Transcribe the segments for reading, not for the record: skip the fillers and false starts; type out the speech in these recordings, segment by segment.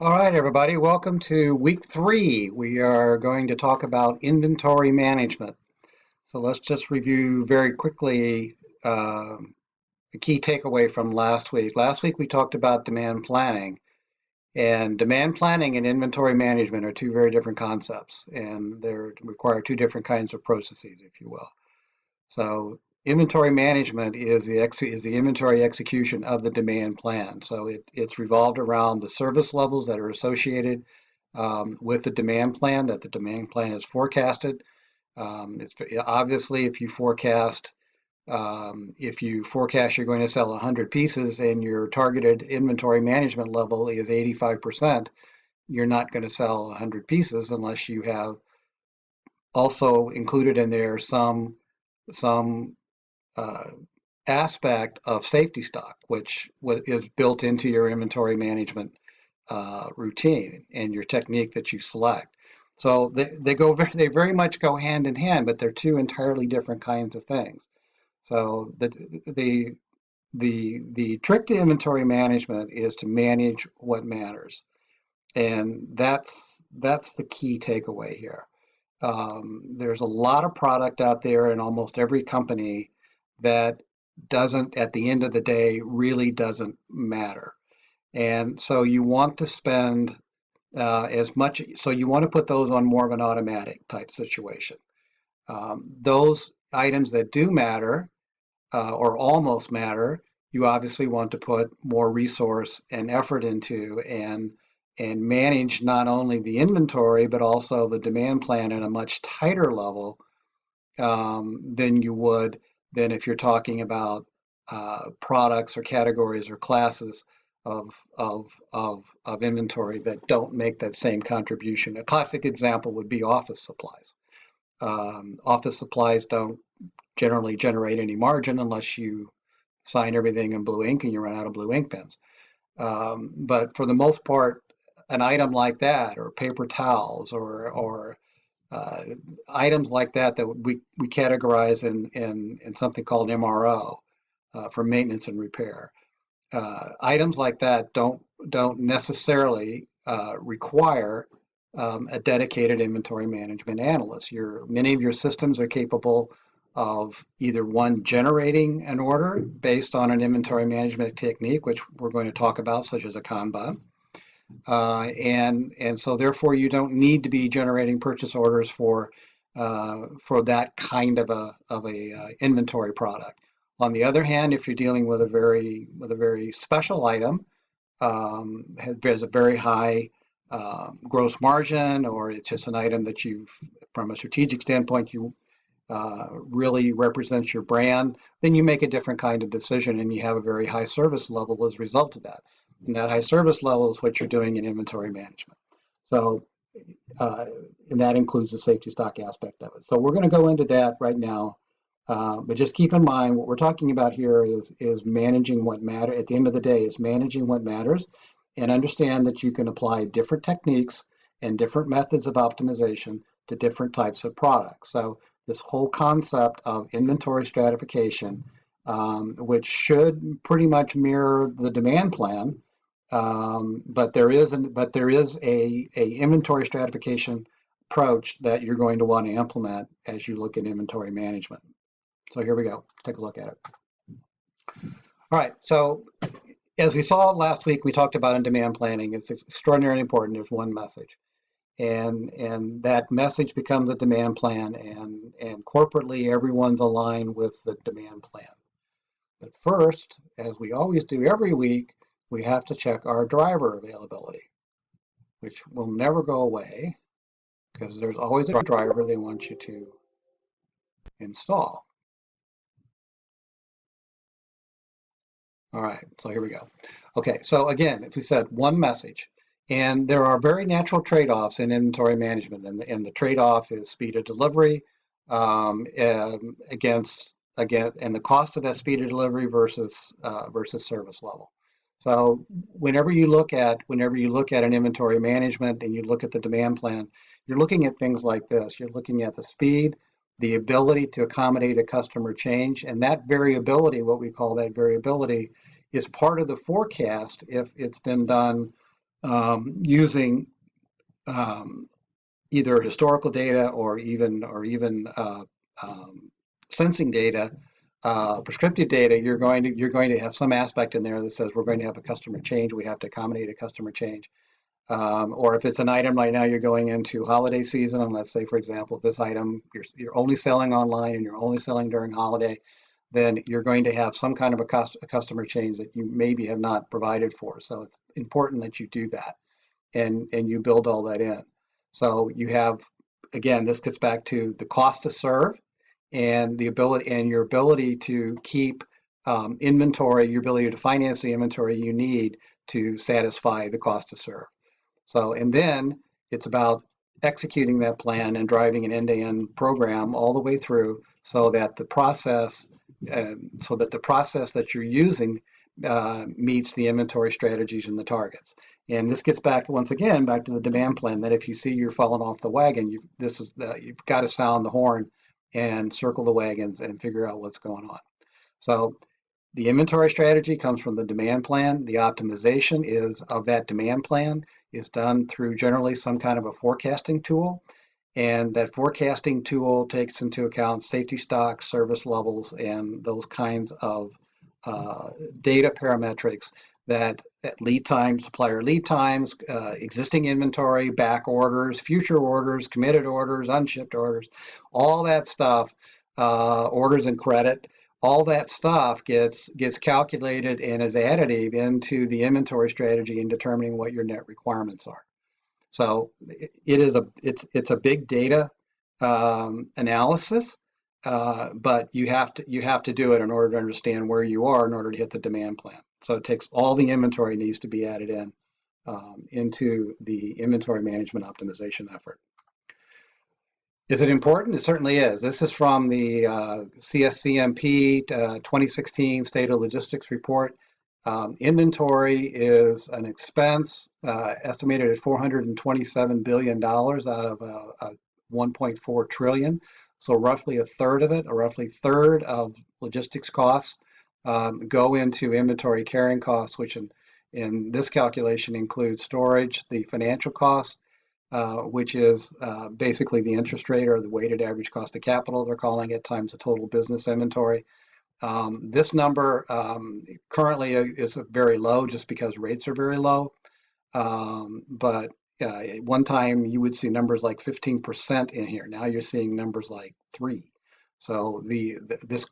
All right, everybody, welcome to week 3. We are going to talk about inventory management. So let's just review very quickly the key takeaway from last week. Last week we talked about demand planning, and demand planning and inventory management are two very different concepts, and they require two different kinds of processes, if you will. So inventory management is the inventory execution of the demand plan. So it's revolved around the service levels that are associated with the demand plan that the demand plan is forecasted. It's obviously if you forecast you're going to sell 100 pieces and your targeted inventory management level is 85%, you're not going to sell 100 pieces unless you have also included in there some aspect of safety stock, which is built into your inventory management routine and your technique that you select. So they very much go hand in hand, but they're two entirely different kinds of things. So the trick to inventory management is to manage what matters, and that's the key takeaway here. There's a lot of product out there in almost every company that doesn't, at the end of the day, really doesn't matter. And so you want to spend as much, so you want to put those on more of an automatic type situation. Those items that do matter or almost matter, you obviously want to put more resource and effort into and manage not only the inventory but also the demand plan at a much tighter level than you would than if you're talking about products or categories or classes of inventory that don't make that same contribution. A classic example would be office supplies. Office supplies don't generally generate any margin unless you sign everything in blue ink and you run out of blue ink pens. But for the most part, an item like that, or paper towels, or items like that we categorize in something called MRO for maintenance and repair. Items like that don't necessarily require a dedicated inventory management analyst. Many of your systems are capable of either one, generating an order based on an inventory management technique, which we're going to talk about, such as a Kanban. And so therefore you don't need to be generating purchase orders for that kind of a inventory product. On the other hand, if you're dealing with a very special item, has a very high gross margin, or it's just an item that from a strategic standpoint, you really represents your brand, then you make a different kind of decision and you have a very high service level as a result of that. And that high service level is what you're doing in inventory management. So, and that includes the safety stock aspect of it. So we're going to go into that right now. But just keep in mind what we're talking about here is managing what matters. At the end of the day, is managing what matters, and understand that you can apply different techniques and different methods of optimization to different types of products. So this whole concept of inventory stratification, which should pretty much mirror the demand plan, but there is a inventory stratification approach that you're going to want to implement as you look at inventory management. So here we go. Take a look at it. All right. So as we saw last week, we talked about in demand planning, it's extraordinarily important. There's one message. And that message becomes a demand plan, and corporately everyone's aligned with the demand plan. But first, as we always do every week, we have to check our driver availability, which will never go away because there's always a driver they want you to install. All right, so here we go. Okay, so again, if we said one message, and there are very natural trade-offs in inventory management, and the trade-off is speed of delivery against and the cost of that speed of delivery versus service level. So whenever you look at an inventory management and you look at the demand plan, you're looking at things like this. You're looking at the speed, the ability to accommodate a customer change, and that variability, what we call that variability, is part of the forecast if it's been done using either historical data or even sensing data, prescriptive data. You're going to have some aspect in there that says we're going to have a customer change. We have to accommodate a customer change. Or if it's an item right now, you're going into holiday season, and let's say, for example, this item you're only selling online and you're only selling during holiday, then you're going to have some kind of a customer change that you maybe have not provided for. So it's important that you do that and you build all that in. So you have, again, this gets back to the cost to serve and your ability to keep inventory, your ability to finance the inventory you need to satisfy the cost to serve. So, and then it's about executing that plan and driving an end-to-end program all the way through so that the process that you're using meets the inventory strategies and the targets. And this gets back once again back to the demand plan. That if you see you're falling off the wagon, you've got to sound the horn and circle the wagons and figure out what's going on. So the inventory strategy comes from the demand plan. The optimization of that demand plan is done through generally some kind of a forecasting tool. And that forecasting tool takes into account safety stocks, service levels, and those kinds of data parametrics that lead times, supplier lead times, existing inventory, back orders, future orders, committed orders, unshipped orders, all that stuff, orders and credit, all that stuff gets calculated and is additive into the inventory strategy in determining what your net requirements are. So it's a big data analysis, but you have to do it in order to understand where you are in order to hit the demand plan. So it takes all the inventory needs to be added in into the inventory management optimization effort. Is it important? It certainly is. This is from the SCM590 2016 State of Logistics Report. Inventory is an expense estimated at $427 billion out of 1.4 trillion. So roughly a third of it, or roughly third of logistics costs go into inventory carrying costs, which in this calculation includes storage, the financial costs, which is basically the interest rate or the weighted average cost of capital, they're calling it, times the total business inventory. This number currently is very low just because rates are very low. But at one time you would see numbers like 15% in here. Now you're seeing numbers like 3. So this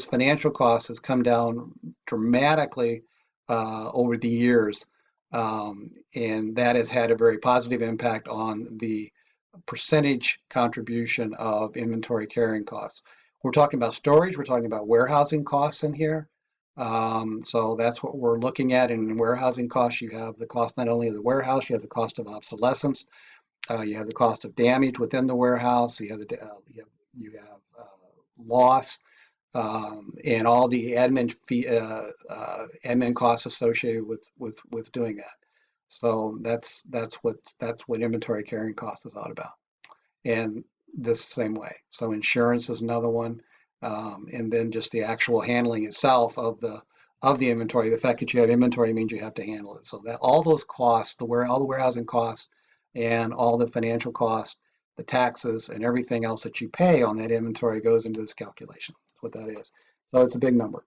financial cost has come down dramatically over the years. And that has had a very positive impact on the percentage contribution of inventory carrying costs. We're talking about storage, we're talking about warehousing costs in here. So that's what we're looking at. In warehousing costs, you have the cost not only of the warehouse, you have the cost of obsolescence, you have the cost of damage within the warehouse, you have loss, and all the admin costs associated with doing that. So that's what inventory carrying cost is all about. And this same way. So insurance is another one, and then just the actual handling itself of the inventory. The fact that you have inventory means you have to handle it. So that all those costs, all the warehousing costs, and all the financial costs, the taxes, and everything else that you pay on that inventory goes into this calculation. That's what that is. So it's a big number.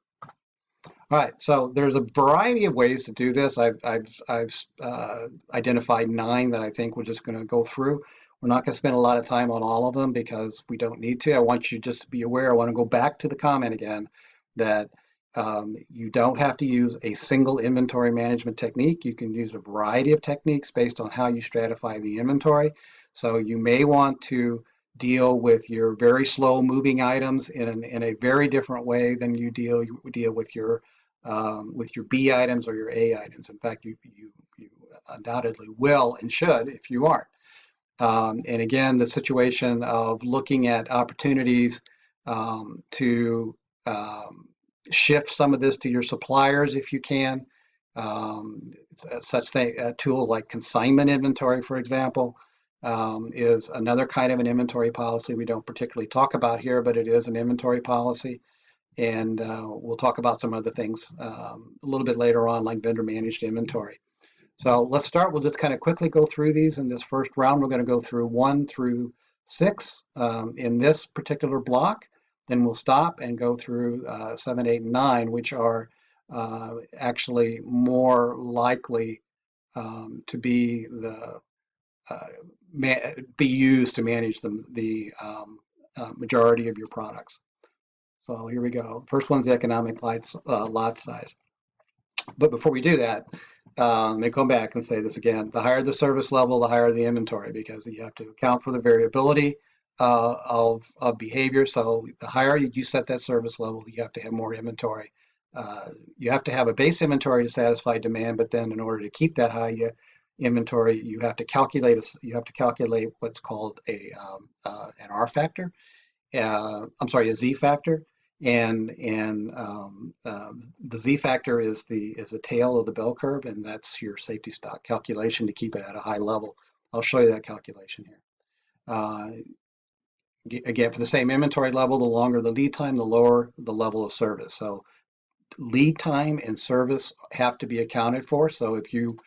All right, so there's a variety of ways to do this. I've identified 9 that I think we're just going to go through. We're not going to spend a lot of time on all of them because we don't need to. I want you just to be aware. I want to go back to the comment again that you don't have to use a single inventory management technique. You can use a variety of techniques based on how you stratify the inventory. So you may want to deal with your very slow moving items in a very different way than you deal with your B items or your A items. In fact, you undoubtedly will and should if you aren't. And again, the situation of looking at opportunities to shift some of this to your suppliers if you can. Tools like consignment inventory, for example, is another kind of an inventory policy we don't particularly talk about here, but it is an inventory policy. And we'll talk about some other things a little bit later on, like vendor managed inventory. So let's start. We'll just kind of quickly go through these in this first round. We're going to go through 1 through 6 in this particular block. Then we'll stop and go through 7, 8, and 9, which are actually more likely to be uh, be used to manage the majority of your products. So here we go. First one's the economic lot size. But before we do that, let me come back and say this again. The higher the service level, the higher the inventory, because you have to account for the variability of behavior. So the higher you set that service level, you have to have more inventory. You have to have a base inventory to satisfy demand, but then in order to keep that high inventory, you have to calculate what's called an R factor. I'm sorry, a Z factor, and the Z factor is the tail of the bell curve, and that's your safety stock calculation to keep it at a high level. I'll show you that calculation here. Again, for the same inventory level, the longer the lead time, the lower the level of service. So lead time and service have to be accounted for. So if you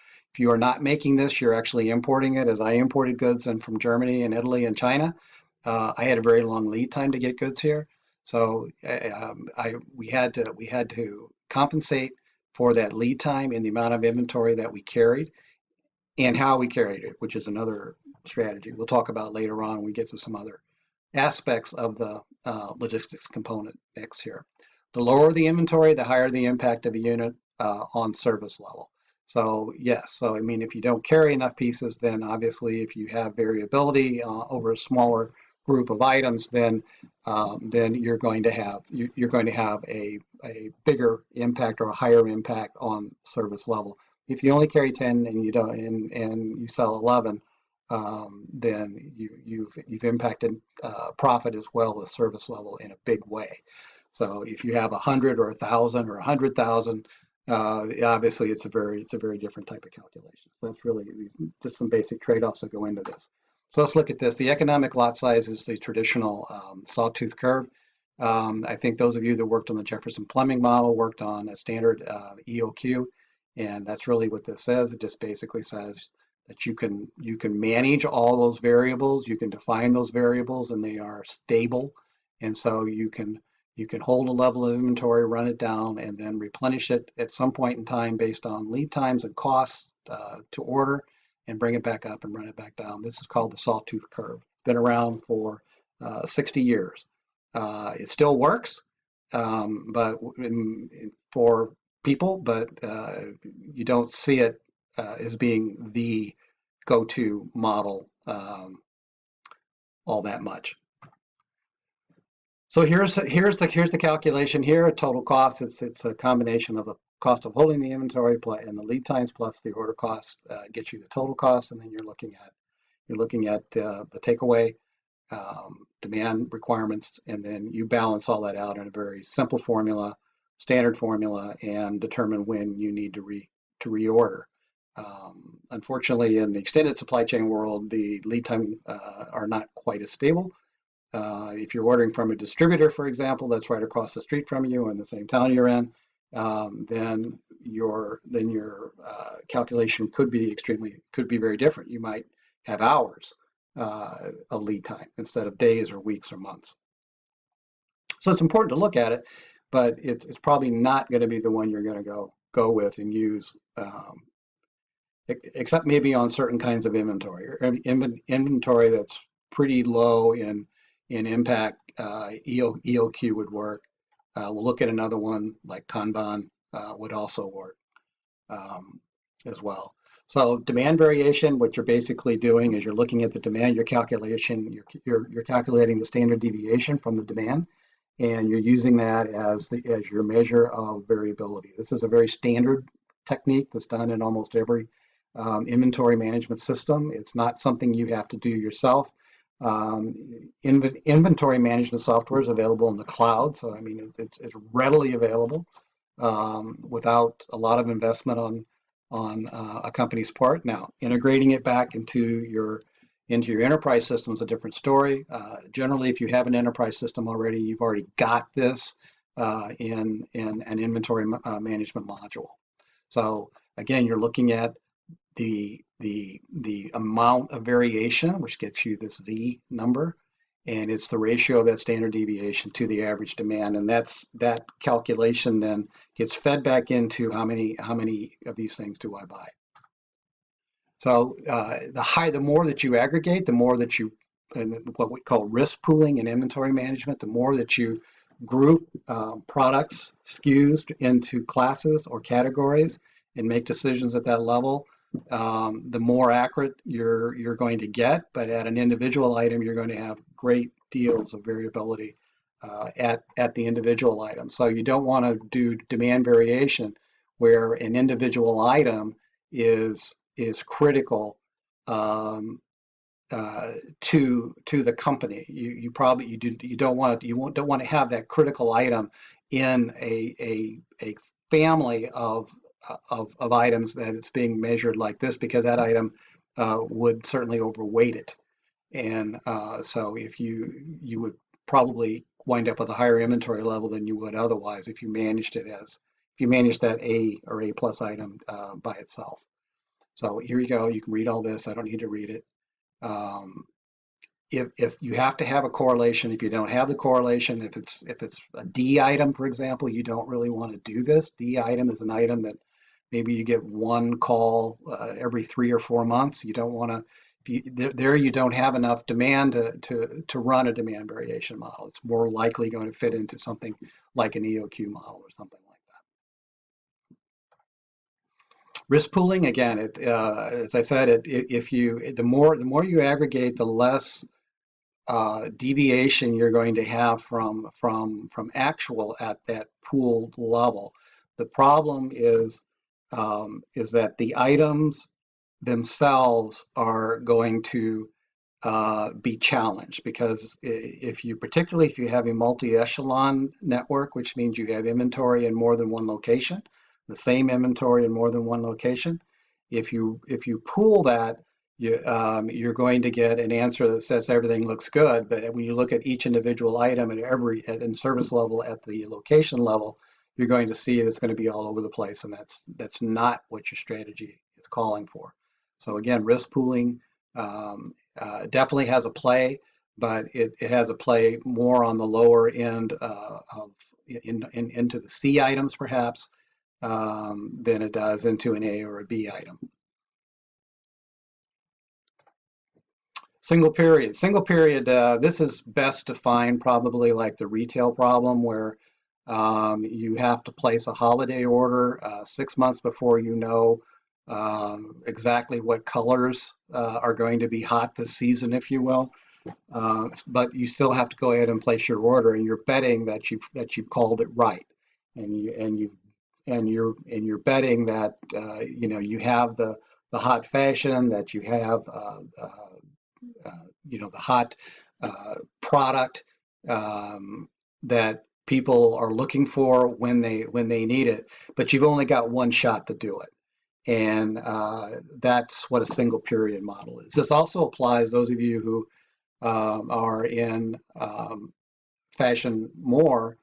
are not making this, you're actually importing it. As I imported goods in from Germany and Italy and China, I had a very long lead time to get goods here. So we had to compensate for that lead time and the amount of inventory that we carried and how we carried it, which is another strategy we'll talk about later on when we get to some other aspects of the logistics component mix here. The lower the inventory, the higher the impact of a unit on service level. So yes, so I mean, if you don't carry enough pieces, then obviously if you have variability over a smaller group of items, then you're going to have a bigger impact or a higher impact on service level. If you only carry 10 and you don't and you sell 11, then you've impacted profit as well as service level in a big way. So if you have 100 or 1,000 or 100,000, obviously it's a very different type of calculation. So that's really just some basic trade-offs that go into this. So let's look at this. The economic lot size is the traditional sawtooth curve. I think those of you that worked on the Jefferson plumbing model worked on a standard EOQ, and that's really what this says. It just basically says that you can manage all those variables, you can define those variables, and they are stable, and so you can hold a level of inventory, run it down, and then replenish it at some point in time based on lead times and costs to order, and bring it back up and run it back down. This is called the sawtooth curve. Been around for 60 years. It still works, but for people, but you don't see it as being the go-to model all that much. So here's the calculation here. Total cost. It's a combination of the cost of holding the inventory and the lead times plus the order cost gets you the total cost, and then you're looking at the takeaway, demand requirements, and then you balance all that out in a very simple formula, standard formula, and determine when you need to reorder. Unfortunately, in the extended supply chain world, the lead time are not quite as stable. If you're ordering from a distributor, for example, that's right across the street from you in the same town you're in, then your calculation could be very different. You might have hours of lead time instead of days or weeks or months. So it's important to look at it, but it's probably not going to be the one you're going to go with and use, except maybe on certain kinds of inventory or inventory that's pretty low in impact. EOQ would work. We'll look at another one like Kanban would also work as well. So demand variation, what you're basically doing is you're looking at the demand, your calculation, you're calculating the standard deviation from the demand, and you're using that as your measure of variability. This is a very standard technique that's done in almost every inventory management system. It's not something you have to do yourself. Inventory management software is available in the cloud, so I mean it's readily available without a lot of investment on a company's part. Now, integrating it back into your enterprise system is a different story. Generally, if you have an enterprise system already, you've already got this in an inventory management module. So again, you're looking at the amount of variation, which gives you this Z number, and it's the ratio of that standard deviation to the average demand, and that calculation then gets fed back into how many of these things do I buy. So the more that you aggregate, the more that you, and what we call risk pooling and inventory management, the more that you group products, SKUs into classes or categories and make decisions at that level, the more accurate you're going to get. But at an individual item, you're going to have great deals of variability at the individual item. So you don't want to do demand variation where an individual item is critical to the company. You don't want to have that critical item in a family of items that it's being measured like this, because that item would certainly overweight it, and so if you would probably wind up with a higher inventory level than you would otherwise if you managed that A or A plus item by itself. So here you go. You can read all this. I don't need to read it. If you have to have a correlation, if you don't have the correlation, if it's a D item, for example, you don't really want to do this. D item is an item that maybe you get one call every 3 or 4 months. You don't want to. You don't have enough demand to run a demand variation model. It's more likely going to fit into something like an EOQ model or something like that. Risk pooling, again, as I said, the more you aggregate, the less deviation you're going to have from actual at that pooled level. The problem is that the items themselves are going to be challenged, because particularly if you have a multi-echelon network, which means you have inventory in more than one location, the same inventory in more than one location, if you pool that, you're going to get an answer that says everything looks good, but when you look at each individual item in service level at the location level, you're going to see it's going to be all over the place, and that's not what your strategy is calling for. So again, risk pooling definitely has a play, but it has a play more on the lower end into the C items perhaps than it does into an A or a B item. Single period. This is best defined probably like the retail problem, where you have to place a holiday order 6 months before you know exactly what colors are going to be hot this season, if you will. But you still have to go ahead and place your order, and you're betting that you've called it right, and you're betting that you have the hot fashion, that you have the hot product that people are looking for when they need it, but you've only got one shot to do it. And that's what a single period model is. This also applies those of you who are in fashion more.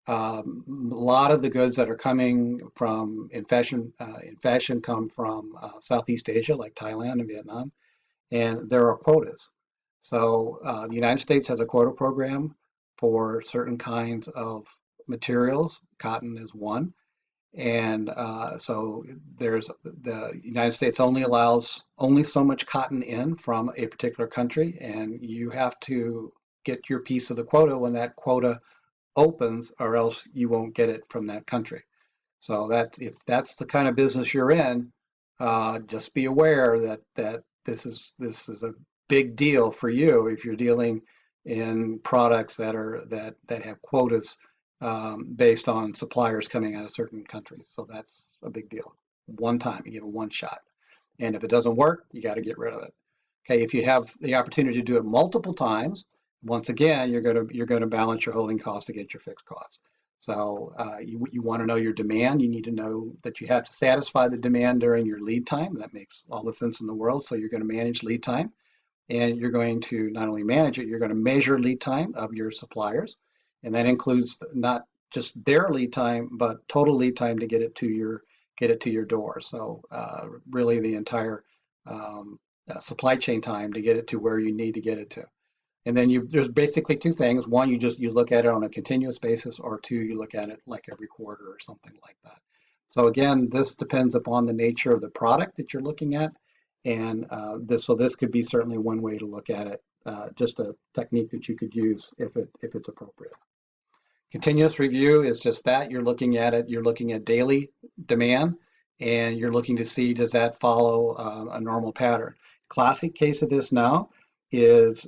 A lot of the goods that are coming from in fashion come from Southeast Asia, like Thailand and Vietnam, and there are quotas. So the United States has a quota program for certain kinds of materials. Cotton is one. And so the United States only allows so much cotton in from a particular country, and you have to get your piece of the quota when that quota opens, or else you won't get it from that country. So if that's the kind of business you're in, just be aware that this is a big deal for you if you're dealing in products that have quotas based on suppliers coming out of certain countries. So that's a big deal. One time, you give it one shot. And if it doesn't work, you got to get rid of it. Okay, if you have the opportunity to do it multiple times, once again, you're going to balance your holding cost against your fixed costs. So you want to know your demand. You need to know that you have to satisfy the demand during your lead time. That makes all the sense in the world. So you're going to manage lead time, and you're going to not only manage it, you're going to measure lead time of your suppliers. And that includes not just their lead time, but total lead time to get it to get it to your door. So really the entire supply chain time to get it to where you need to get it to. And then there's basically two things. One, you look at it on a continuous basis, or two, you look at it like every quarter or something like that. So again, this depends upon the nature of the product that you're looking at. And this could be certainly one way to look at it, just a technique that you could use if it's appropriate. Continuous review is just that. You're looking at it, you're looking at daily demand, and you're looking to see, does that follow a normal pattern. Classic case of this now is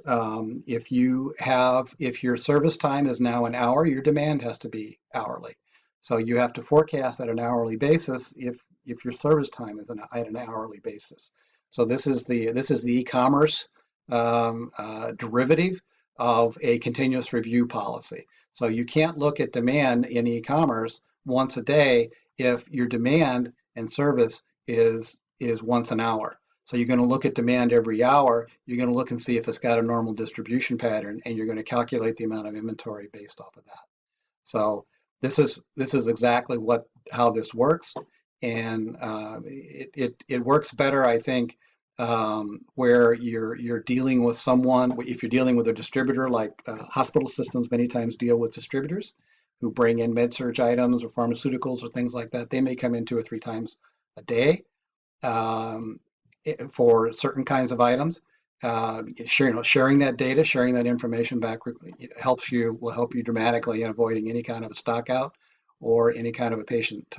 if your service time is now an hour, your demand has to be hourly. So you have to forecast at an hourly basis if your service time is at an hourly basis. So this is the e-commerce derivative of a continuous review policy. So you can't look at demand in e-commerce once a day if your demand and service is once an hour. So you're going to look at demand every hour. You're going to look and see if it's got a normal distribution pattern, and you're going to calculate the amount of inventory based off of that. So this is exactly how this works, and it works better, I think, where you're dealing with someone. If you're dealing with a distributor, like hospital systems many times deal with distributors who bring in med-surg items or pharmaceuticals or things like that. They may come in 2 or 3 times a day for certain kinds of items. Sharing that data, sharing that information back, will help you dramatically in avoiding any kind of a stock out or any kind of a patient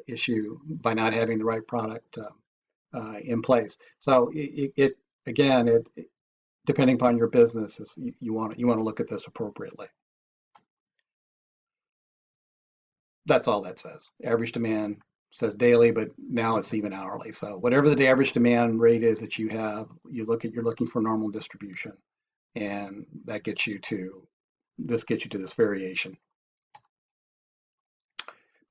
issue by not having the right product in place. So again, depending upon your business, you want to look at this appropriately. That's all that says. Average demand says daily, but now it's even hourly. So whatever the average demand rate is that you have, you're looking for normal distribution, and that gets you to this variation.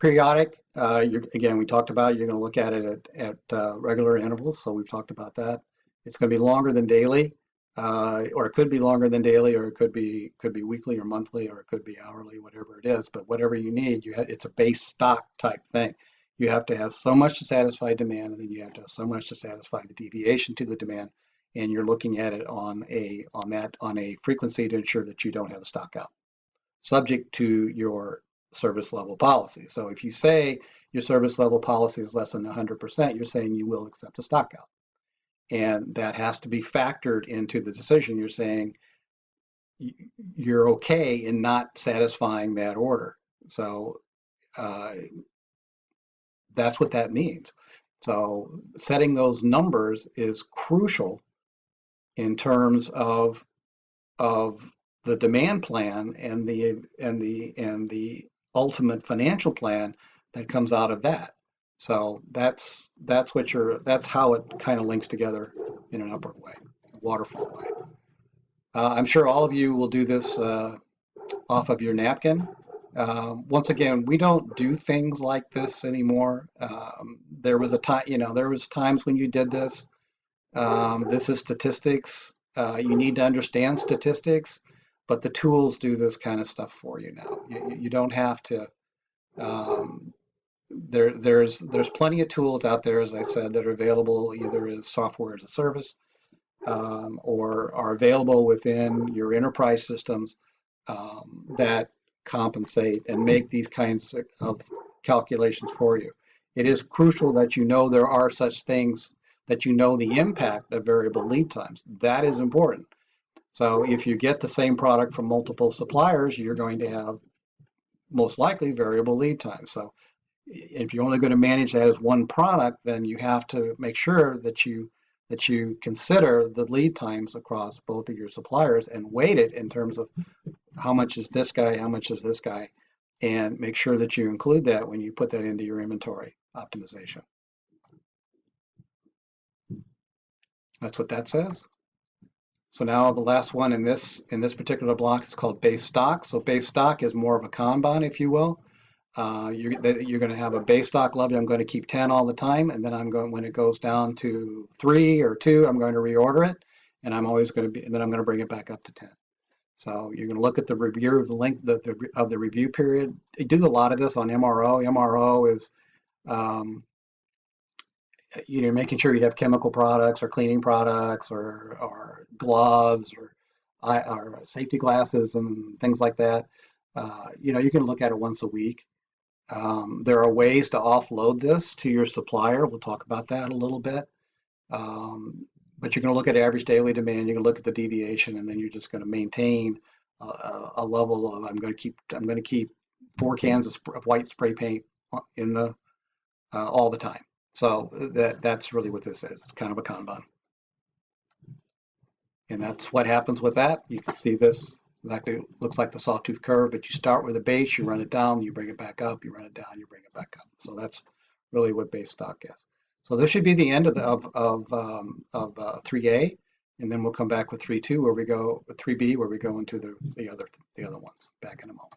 Periodic, again, we talked about it. You're going to look at it at regular intervals, so we've talked about that. It's going to be longer than daily, or it could be longer than daily, or it could be weekly or monthly, or it could be hourly, whatever it is. But whatever you need, it's a base stock type thing. You have to have so much to satisfy demand, and then you have to have so much to satisfy the deviation to the demand, and you're looking at it on a frequency to ensure that you don't have a stock out, subject to your service level policy. So if you say your service level policy is less than 100%, you're saying you will accept a stock out. And that has to be factored into the decision. You're saying you're okay in not satisfying that order. So that's what that means. So setting those numbers is crucial in terms of the demand plan and the ultimate financial plan that comes out of that. So that's how it kind of links together in an upward way, a waterfall way. I'm sure all of you will do this off of your napkin. Once again, we don't do things like this anymore. There was times when you did this. This is statistics. You need to understand statistics, but the tools do this kind of stuff for you now. You don't have to. There's plenty of tools out there, as I said, that are available either as software as a service or are available within your enterprise systems that compensate and make these kinds of calculations for you. It is crucial that you know there are such things, that you know the impact of variable lead times. That is important. So if you get the same product from multiple suppliers, you're going to have most likely variable lead times. So if you're only going to manage that as one product, then you have to make sure that you consider the lead times across both of your suppliers and weight it in terms of how much is this guy, how much is this guy, and make sure that you include that when you put that into your inventory optimization. That's what that says. So now the last one in this particular block is called base stock. So base stock is more of a Kanban, if you will. You're going to have a base stock level. I'm going to keep 10 all the time, and then when it goes down to 3 or 2, I'm going to reorder it, and and then I'm going to bring it back up to 10. So you're going to look at the review of the length of the review period. You do a lot of this on MRO. MRO is Um, making sure you have chemical products or cleaning products or gloves or safety glasses and things like that. You can look at it once a week. There are ways to offload this to your supplier. We'll talk about that a little bit. But you're going to look at average daily demand. You're going to look at the deviation, and then you're just going to maintain a level of I'm going to keep 4 cans of white spray paint in the all the time. So that's really what this is. It's kind of a Kanban. And that's what happens with that. You can see this exactly looks like the sawtooth curve, but you start with a base, you run it down, you bring it back up, you run it down, you bring it back up. So that's really what base stock is. So this should be the end of 3A, and then we'll come back with 3.2 where we go with 3B where we go into the other ones back in a moment.